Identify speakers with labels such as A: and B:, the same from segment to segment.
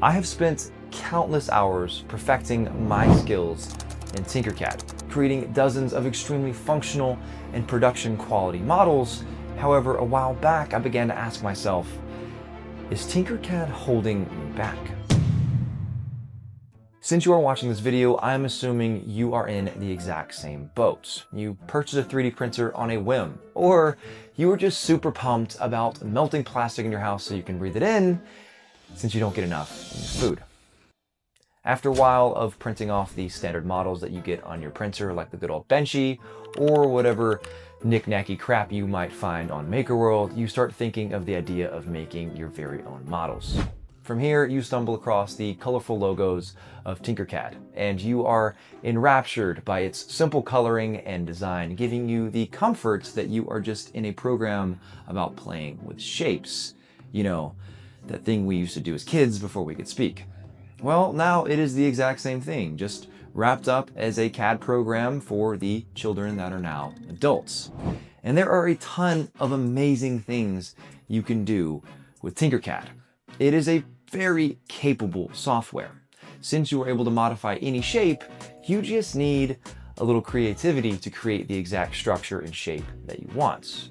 A: I have spent countless hours perfecting my skills in TinkerCAD, creating dozens of extremely functional and production quality models. However, a while back, I began to ask myself, is TinkerCAD holding me back? Since you are watching this video, I'm assuming you are in the exact same boat. You purchased a 3D printer on a whim, or you were just super pumped about melting plastic in your house so you can breathe it in, since you don't get enough in your food. After a while of printing off the standard models that you get on your printer, like the good old Benchy, or whatever knick-knacky crap you might find on MakerWorld, you start thinking of the idea of making your very own models. From here, you stumble across the colorful logos of TinkerCAD, and you are enraptured by its simple coloring and design, giving you the comforts that you are just in a program about playing with shapes. You know, that thing we used to do as kids before we could speak. Well, now it is the exact same thing, just wrapped up as a CAD program for the children that are now adults. And there are a ton of amazing things you can do with TinkerCAD. It is a very capable software. Since you are able to modify any shape, you just need a little creativity to create the exact structure and shape that you want.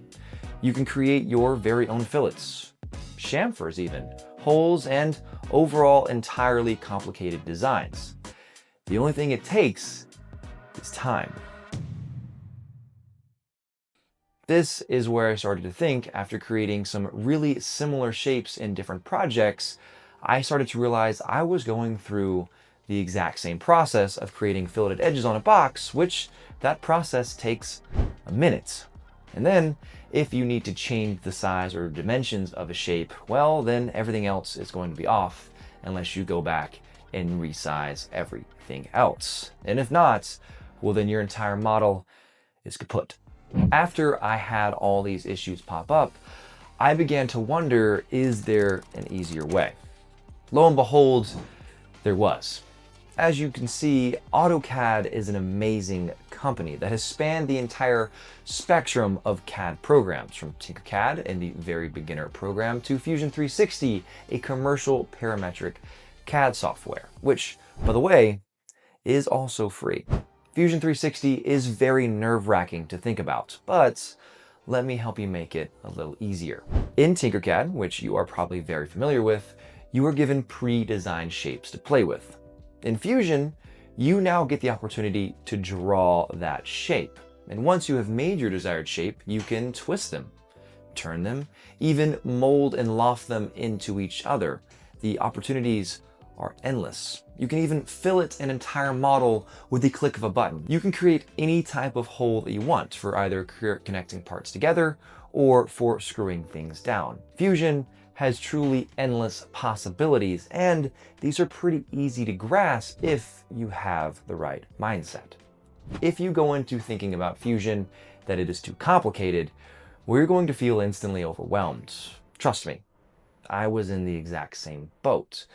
A: You can create your very own fillets, chamfers even, holes, and overall entirely complicated designs. The only thing it takes is time. This is where I started to think after creating some really similar shapes in different projects. I started to realize I was going through the exact same process of creating filleted edges on a box, which that process takes a minute. And then if you need to change the size or dimensions of a shape, well, then everything else is going to be off unless you go back and resize everything else. And if not, well, then your entire model is kaput. After I had all these issues pop up, I began to wonder, is there an easier way? Lo and behold, there was. As you can see, AutoCAD is an amazing company that has spanned the entire spectrum of CAD programs, from TinkerCAD and the very beginner program to Fusion 360, a commercial parametric CAD software, which, by the way, is also free. Fusion 360 is very nerve-wracking to think about, but let me help you make it a little easier. In TinkerCAD, which you are probably very familiar with, you are given pre-designed shapes to play with. In Fusion, you now get the opportunity to draw that shape. And once you have made your desired shape, you can twist them, turn them, even mold and loft them into each other. The opportunities are endless. You can even fillet an entire model with the click of a button. You can create any type of hole that you want for either connecting parts together or for screwing things down. Fusion has truly endless possibilities, and these are pretty easy to grasp if you have the right mindset. If you go into thinking about Fusion that it is too complicated, well, you're going to feel instantly overwhelmed. Trust me, I was in the exact same boat.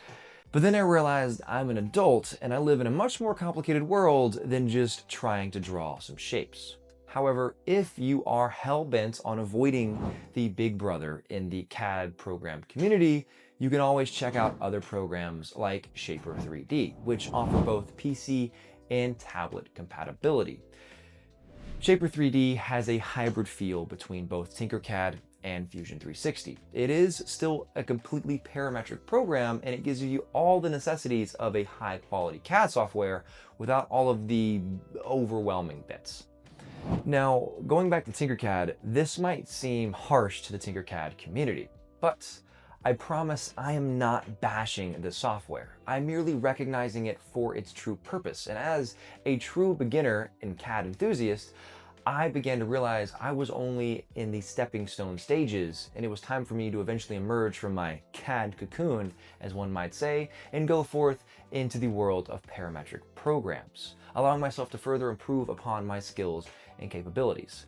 A: But then I realized I'm an adult and I live in a much more complicated world than just trying to draw some shapes. However, if you are hell-bent on avoiding the big brother in the CAD program community, you can always check out other programs like Shaper 3D, which offer both PC and tablet compatibility. Shaper 3D has a hybrid feel between both TinkerCAD and Fusion 360. It is still a completely parametric program, and it gives you all the necessities of a high-quality CAD software without all of the overwhelming bits. Now, going back to TinkerCAD, this might seem harsh to the TinkerCAD community, but I promise I am not bashing the software. I'm merely recognizing it for its true purpose. And as a true beginner and CAD enthusiast, I began to realize I was only in the stepping stone stages, and it was time for me to eventually emerge from my CAD cocoon, as one might say, and go forth into the world of parametric programs, allowing myself to further improve upon my skills and capabilities.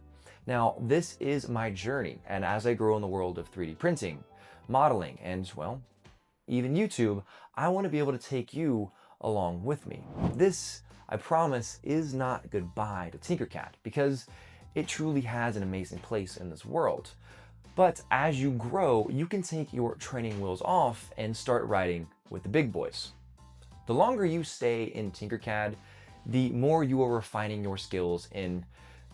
A: Now, this is my journey, and as I grow in the world of 3D printing, modeling, and, well, even YouTube, I want to be able to take you along with me. This, I promise, is not goodbye to TinkerCAD, because it truly has an amazing place in this world. But as you grow, you can take your training wheels off and start riding with the big boys. The longer you stay in TinkerCAD, the more you are refining your skills in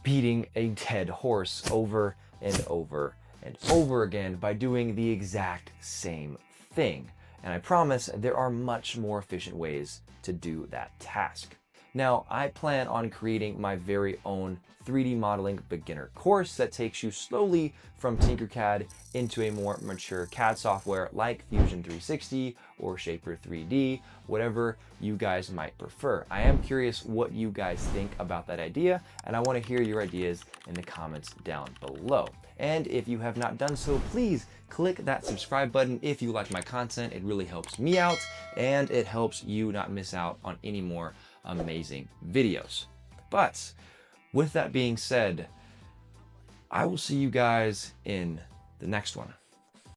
A: beating a dead horse over and over and over again by doing the exact same thing. And I promise there are much more efficient ways to do that task. Now, I plan on creating my very own 3D modeling beginner course that takes you slowly from TinkerCAD into a more mature CAD software like Fusion 360 or Shaper 3D, whatever you guys might prefer. I am curious what you guys think about that idea, and I want to hear your ideas in the comments down below. And if you have not done so, please click that subscribe button if you like my content. It really helps me out, and it helps you not miss out on any more amazing videos. But with that being said, I will see you guys in the next one.